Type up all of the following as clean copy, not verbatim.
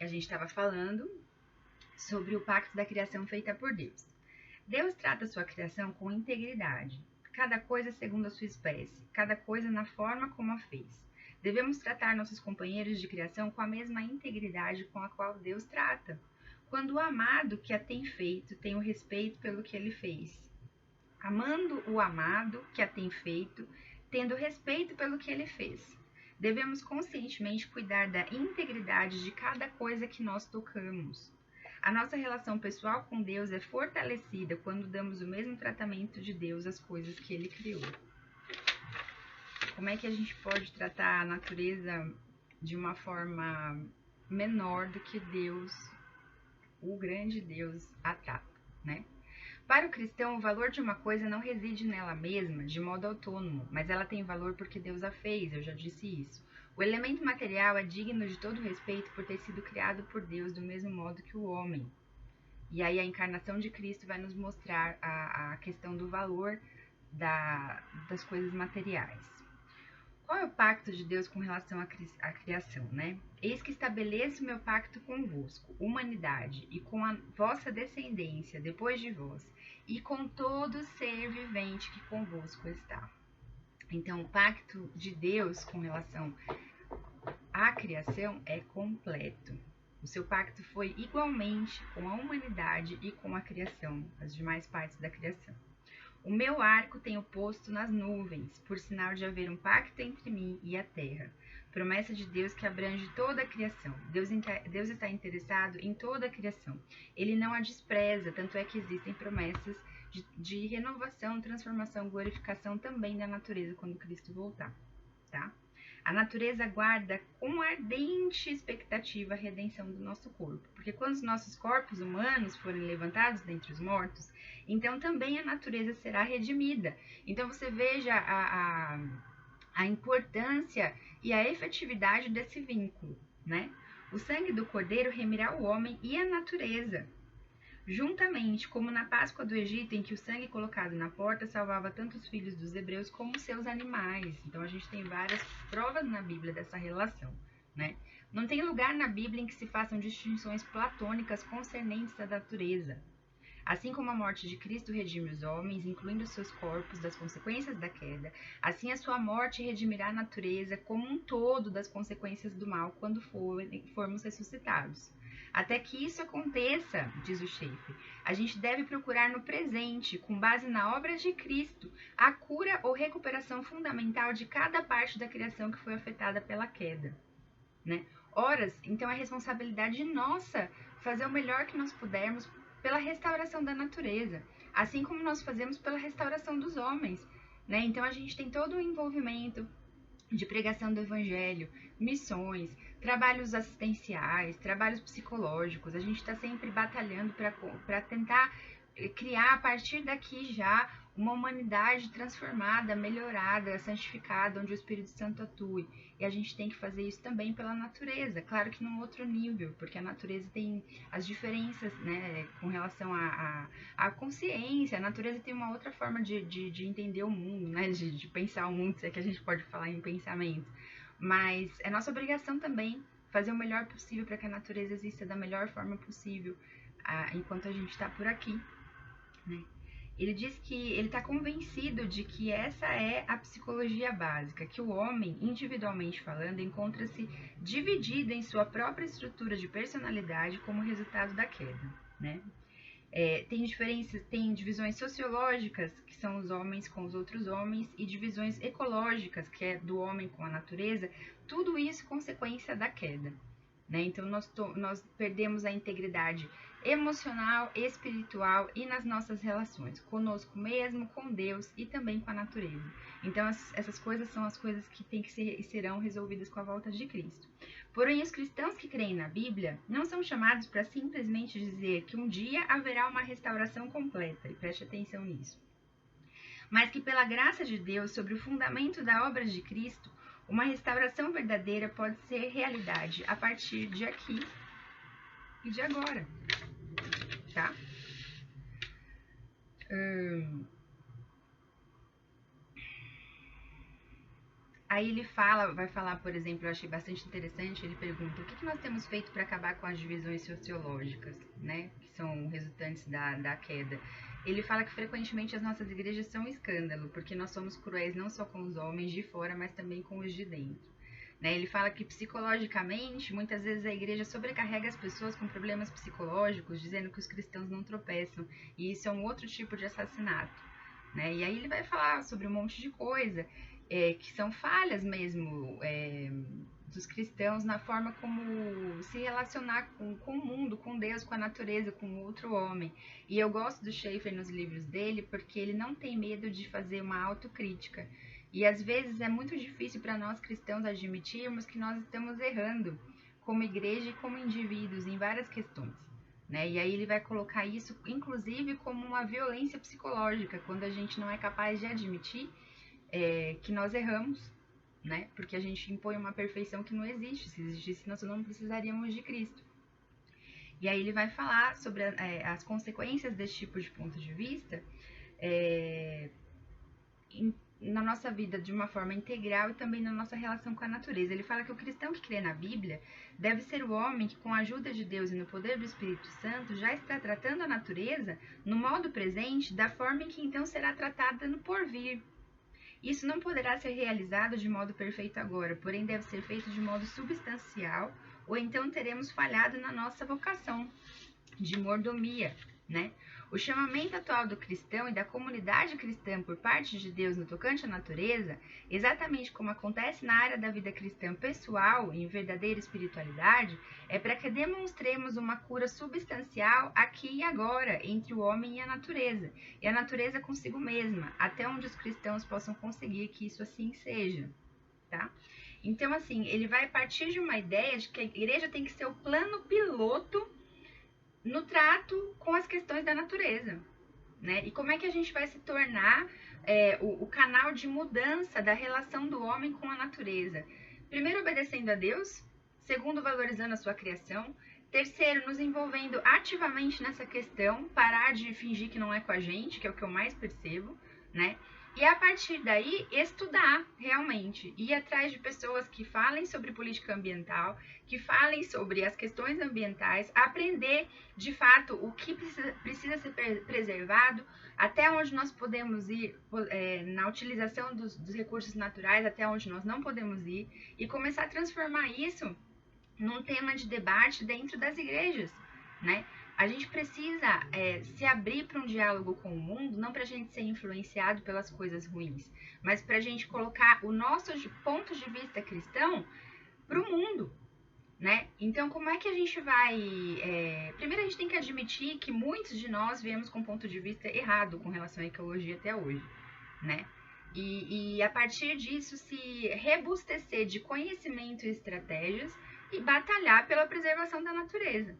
a gente estava falando sobre o pacto da criação feita por Deus. Deus trata sua criação com integridade, cada coisa segundo a sua espécie, cada coisa na forma como a fez. Devemos tratar nossos companheiros de criação com a mesma integridade com a qual Deus trata. Quando o amado que a tem feito tem o respeito pelo que ele fez. Amando o amado que a tem feito, tendo respeito pelo que ele fez. Devemos conscientemente cuidar da integridade de cada coisa que nós tocamos. A nossa relação pessoal com Deus é fortalecida quando damos o mesmo tratamento de Deus às coisas que Ele criou. Como é que a gente pode tratar a natureza de uma forma menor do que Deus, o grande Deus, a trata, né? Para o cristão, o valor de uma coisa não reside nela mesma, de modo autônomo, mas ela tem valor porque Deus a fez, eu já disse isso. O elemento material é digno de todo respeito por ter sido criado por Deus do mesmo modo que o homem. E aí a encarnação de Cristo vai nos mostrar a questão do valor das coisas materiais. Qual é o pacto de Deus com relação à criação, né? Eis que estabeleço meu pacto convosco, humanidade, e com a vossa descendência depois de vós, e com todo ser vivente que convosco está. Então, o pacto de Deus com relação à criação é completo. O seu pacto foi igualmente com a humanidade e com a criação, as demais partes da criação. O meu arco tenho posto nas nuvens, por sinal de haver um pacto entre mim e a terra. Promessa de Deus que abrange toda a criação. Deus está interessado em toda a criação. Ele não a despreza, tanto é que existem promessas de renovação, transformação, glorificação também da natureza quando Cristo voltar, tá? A natureza aguarda com ardente expectativa a redenção do nosso corpo, porque quando os nossos corpos humanos forem levantados dentre os mortos, então também a natureza será redimida. Então você veja a importância e a efetividade desse vínculo, né? O sangue do cordeiro remirá o homem e a natureza, juntamente, como na Páscoa do Egito, em que o sangue colocado na porta salvava tanto os filhos dos hebreus como seus animais. Então a gente tem várias provas na Bíblia dessa relação, né? Não tem lugar na Bíblia em que se façam distinções platônicas concernentes à natureza. Assim como a morte de Cristo redime os homens, incluindo seus corpos, das consequências da queda, assim a sua morte redimirá a natureza como um todo das consequências do mal quando formos ressuscitados. Até que isso aconteça, diz o Schaeffer, a gente deve procurar no presente, com base na obra de Cristo, a cura ou recuperação fundamental de cada parte da criação que foi afetada pela queda, né? Horas, então é responsabilidade nossa fazer o melhor que nós pudermos pela restauração da natureza, assim como nós fazemos pela restauração dos homens, né? Então a gente tem todo o envolvimento de pregação do evangelho, missões, trabalhos assistenciais, trabalhos psicológicos. A gente está sempre batalhando para tentar criar a partir daqui já uma humanidade transformada, melhorada, santificada, onde o Espírito Santo atue. E a gente tem que fazer isso também pela natureza, claro que num outro nível, porque a natureza tem as diferenças, né, com relação à consciência. A natureza tem uma outra forma de entender o mundo, né, de pensar o mundo, se é que a gente pode falar em pensamento. Mas é nossa obrigação também fazer o melhor possível para que a natureza exista da melhor forma possível enquanto a gente está por aqui, né? Ele diz que ele está convencido de que essa é a psicologia básica, que o homem, individualmente falando, encontra-se dividido em sua própria estrutura de personalidade como resultado da queda, né? Tem divisões sociológicas, que são os homens com os outros homens, e divisões ecológicas, que é do homem com a natureza, tudo isso consequência da queda, né? Então nós perdemos a integridade emocional, espiritual e nas nossas relações, conosco mesmo, com Deus e também com a natureza. Então essas coisas são as coisas que têm que ser e serão resolvidas com a volta de Cristo. Porém, os cristãos que creem na Bíblia não são chamados para simplesmente dizer que um dia haverá uma restauração completa, e preste atenção nisso, mas que pela graça de Deus, sobre o fundamento da obra de Cristo, uma restauração verdadeira pode ser realidade a partir de aqui e de agora, tá? aí ele vai falar, por exemplo, eu achei bastante interessante, ele pergunta o que nós temos feito para acabar com as divisões sociológicas, né, que são resultantes da queda. Ele fala que frequentemente as nossas igrejas são um escândalo, porque nós somos cruéis não só com os homens de fora, mas também com os de dentro. Né? Ele fala que psicologicamente, muitas vezes a igreja sobrecarrega as pessoas com problemas psicológicos, dizendo que os cristãos não tropeçam, e isso é um outro tipo de assassinato. Né? E aí ele vai falar sobre um monte de coisa, que são falhas mesmo dos cristãos na forma como se relacionar com o mundo, com Deus, com a natureza, com o outro homem. E eu gosto do Schaeffer nos livros dele porque ele não tem medo de fazer uma autocrítica. E às vezes é muito difícil para nós cristãos admitirmos que nós estamos errando como igreja e como indivíduos em várias questões. Né? E aí ele vai colocar isso, inclusive, como uma violência psicológica, quando a gente não é capaz de admitir que nós erramos, né? Porque a gente impõe uma perfeição que não existe. Se existisse, nós não precisaríamos de Cristo. E aí ele vai falar sobre as consequências desse tipo de ponto de vista na nossa vida de uma forma integral e também na nossa relação com a natureza. Ele fala que o cristão que crê na Bíblia deve ser o homem que, com a ajuda de Deus e no poder do Espírito Santo, já está tratando a natureza no modo presente da forma em que então será tratada no porvir. Isso não poderá ser realizado de modo perfeito agora, porém deve ser feito de modo substancial, ou então teremos falhado na nossa vocação de mordomia, né? O chamamento atual do cristão e da comunidade cristã por parte de Deus no tocante à natureza, exatamente como acontece na área da vida cristã pessoal, em verdadeira espiritualidade, é para que demonstremos uma cura substancial aqui e agora, entre o homem e a natureza consigo mesma, até onde os cristãos possam conseguir que isso assim seja, tá? Então, assim, ele vai partir de uma ideia de que a igreja tem que ser o plano piloto no trato com as questões da natureza, né? E como é que a gente vai se tornar o canal de mudança da relação do homem com a natureza? Primeiro, obedecendo a Deus. Segundo, valorizando a sua criação. Terceiro, nos envolvendo ativamente nessa questão, parar de fingir que não é com a gente, que é o que eu mais percebo, né? E a partir daí, estudar realmente, ir atrás de pessoas que falem sobre política ambiental, que falem sobre as questões ambientais, aprender de fato o que precisa ser preservado, até onde nós podemos ir na utilização dos recursos naturais, até onde nós não podemos ir, e começar a transformar isso num tema de debate dentro das igrejas, né? A gente precisa se abrir para um diálogo com o mundo, não para a gente ser influenciado pelas coisas ruins, mas para a gente colocar o nosso ponto de vista cristão para o mundo, né? Então, como é que a gente vai... Primeiro, a gente tem que admitir que muitos de nós viemos com um ponto de vista errado com relação à ecologia até hoje, né? E a partir disso, se rebustecer de conhecimento e estratégias e batalhar pela preservação da natureza,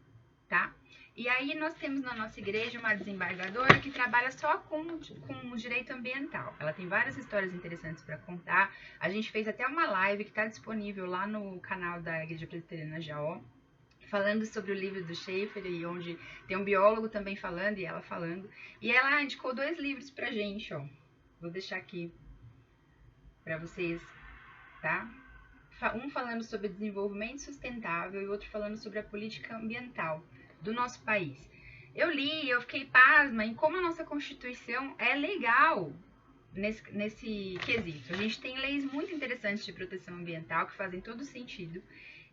tá? E aí nós temos na nossa igreja uma desembargadora que trabalha só com o direito ambiental. Ela tem várias histórias interessantes para contar. A gente fez até uma live que está disponível lá no canal da Igreja Presbiteriana Jaó, falando sobre o livro do Schaeffer, e onde tem um biólogo também falando, e ela falando. E ela indicou 2 livros pra gente, ó. Vou deixar aqui para vocês, tá? Um falando sobre desenvolvimento sustentável e outro falando sobre a política ambiental do nosso país. Eu li e eu fiquei pasma em como a nossa Constituição é legal nesse quesito. A gente tem leis muito interessantes de proteção ambiental que fazem todo sentido.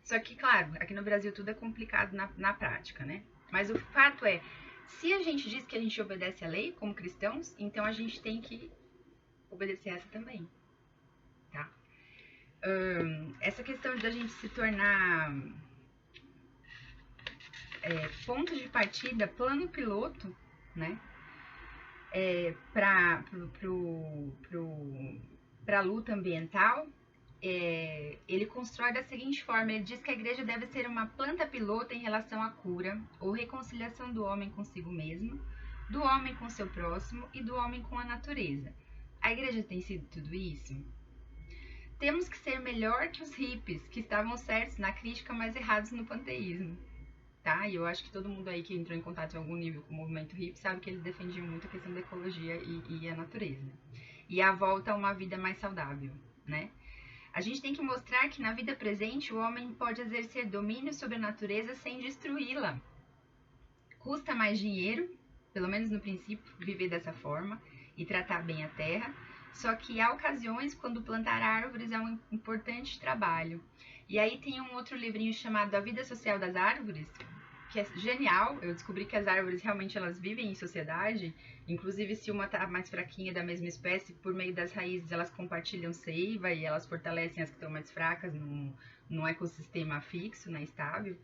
Só que, claro, aqui no Brasil tudo é complicado na prática, né? Mas o fato é, se a gente diz que a gente obedece à lei como cristãos, então a gente tem que obedecer essa também, tá? Essa questão de a gente se tornar ponto de partida, plano piloto, né, para a luta ambiental, ele constrói da seguinte forma: ele diz que a igreja deve ser uma planta piloto em relação à cura ou reconciliação do homem consigo mesmo, do homem com seu próximo e do homem com a natureza. A igreja tem sido tudo isso? Temos que ser melhor que os hippies, que estavam certos na crítica, mas errados no panteísmo. Tá? E eu acho que todo mundo aí que entrou em contato em algum nível com o movimento hippie sabe que eles defendiam muito a questão da ecologia e a natureza. E a volta a uma vida mais saudável, né? A gente tem que mostrar que na vida presente o homem pode exercer domínio sobre a natureza sem destruí-la. Custa mais dinheiro, pelo menos no princípio, viver dessa forma e tratar bem a terra, só que há ocasiões quando plantar árvores é um importante trabalho. E aí tem um outro livrinho chamado A Vida Social das Árvores, que é genial. Eu descobri que as árvores realmente elas vivem em sociedade, inclusive se uma tá mais fraquinha da mesma espécie, por meio das raízes elas compartilham seiva e elas fortalecem as que estão mais fracas num ecossistema fixo, né, estável.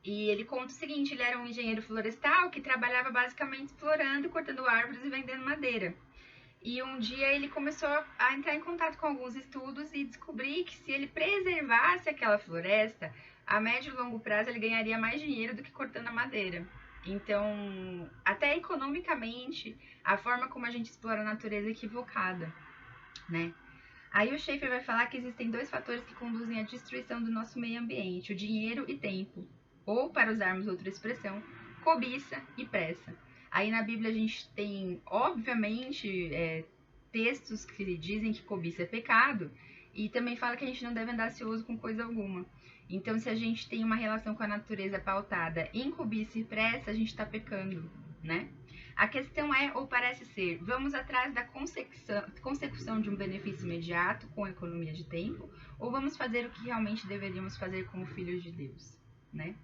E ele conta o seguinte, ele era um engenheiro florestal que trabalhava basicamente explorando, cortando árvores e vendendo madeira. E um dia ele começou a entrar em contato com alguns estudos e descobrir que se ele preservasse aquela floresta, a médio e longo prazo ele ganharia mais dinheiro do que cortando a madeira. Então, até economicamente, a forma como a gente explora a natureza é equivocada, né? Aí o Schaeffer vai falar que existem dois fatores que conduzem à destruição do nosso meio ambiente, o dinheiro e tempo. Ou, para usarmos outra expressão, cobiça e pressa. Aí na Bíblia a gente tem, obviamente, textos que dizem que cobiça é pecado, e também fala que a gente não deve andar ansioso com coisa alguma. Então, se a gente tem uma relação com a natureza pautada em cobiça e pressa, a gente está pecando, né? A questão é, ou parece ser, vamos atrás da consecução de um benefício imediato com a economia de tempo, ou vamos fazer o que realmente deveríamos fazer como filhos de Deus, né?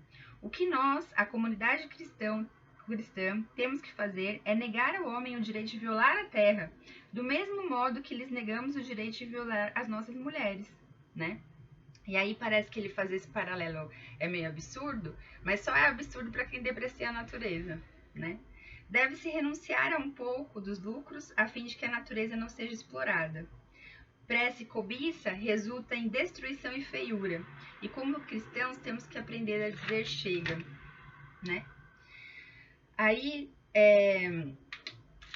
O que nós, a comunidade cristã, temos que fazer é negar ao homem o direito de violar a terra, do mesmo modo que lhes negamos o direito de violar as nossas mulheres, né? E aí parece que ele fazer esse paralelo é meio absurdo, mas só é absurdo para quem deprecia a natureza, né? Deve-se renunciar a um pouco dos lucros a fim de que a natureza não seja explorada. Pressa e cobiça resulta em destruição e feiura, e como cristãos temos que aprender a dizer chega, né? Aí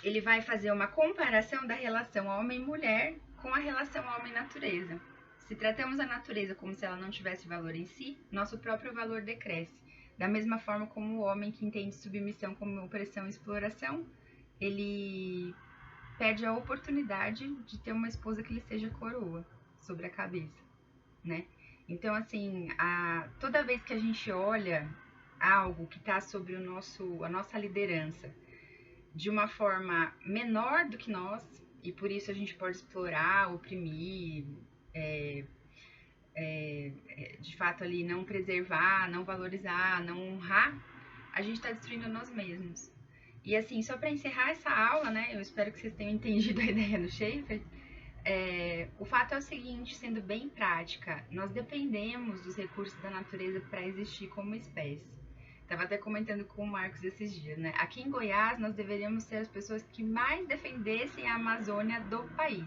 ele vai fazer uma comparação da relação homem-mulher com a relação homem-natureza. Se tratamos a natureza como se ela não tivesse valor em si, nosso próprio valor decresce. Da mesma forma como o homem que entende submissão como opressão e exploração, ele perde a oportunidade de ter uma esposa que lhe seja coroa sobre a cabeça, né? Então, assim, toda vez que a gente olha algo que está sobre a nossa liderança de uma forma menor do que nós, e por isso a gente pode explorar, oprimir, de fato ali não preservar, não valorizar, não honrar, a gente está destruindo nós mesmos. E assim, só para encerrar essa aula, né, eu espero que vocês tenham entendido a ideia do Schaeffer, o fato é o seguinte, sendo bem prática, nós dependemos dos recursos da natureza para existir como espécie. Estava até comentando com o Marcos esses dias, né? Aqui em Goiás, nós deveríamos ser as pessoas que mais defendessem a Amazônia do país,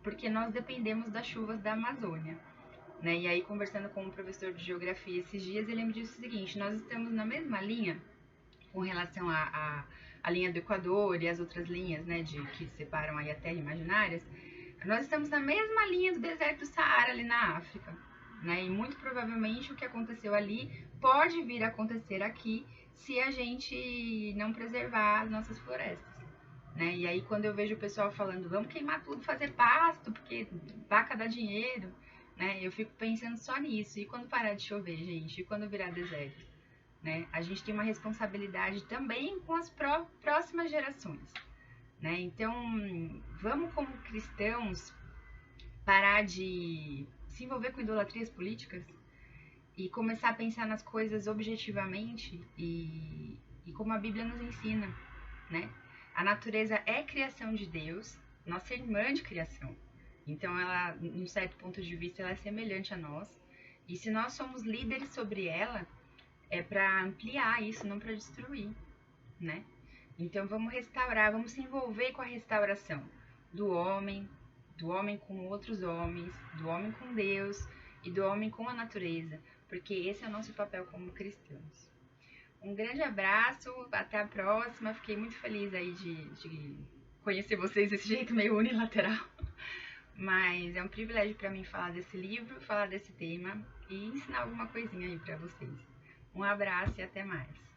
porque nós dependemos das chuvas da Amazônia, né? E aí, conversando com um professor de geografia esses dias, ele me disse o seguinte, nós estamos na mesma linha com relação à linha do Equador e as outras linhas, né, que separam aí a Terra imaginárias, nós estamos na mesma linha do deserto do Saara ali na África, né? E muito provavelmente o que aconteceu ali pode vir a acontecer aqui se a gente não preservar as nossas florestas, né? E aí quando eu vejo o pessoal falando, vamos queimar tudo, fazer pasto, porque vaca dá dinheiro, né? Eu fico pensando só nisso. E quando parar de chover, gente? E quando virar deserto? Né? A gente tem uma responsabilidade também com as próximas gerações, né? Então, vamos como cristãos parar de se envolver com idolatrias políticas e começar a pensar nas coisas objetivamente e como a Bíblia nos ensina, né? A natureza é criação de Deus, nossa irmã de criação. Então, ela, num certo ponto de vista, ela é semelhante a nós. E se nós somos líderes sobre ela, é para ampliar isso, não para destruir, né? Então vamos restaurar, vamos se envolver com a restauração do homem com outros homens, do homem com Deus e do homem com a natureza, porque esse é o nosso papel como cristãos. Um grande abraço, até a próxima, fiquei muito feliz aí de conhecer vocês desse jeito meio unilateral, mas é um privilégio para mim falar desse livro, falar desse tema e ensinar alguma coisinha aí para vocês. Um abraço e até mais.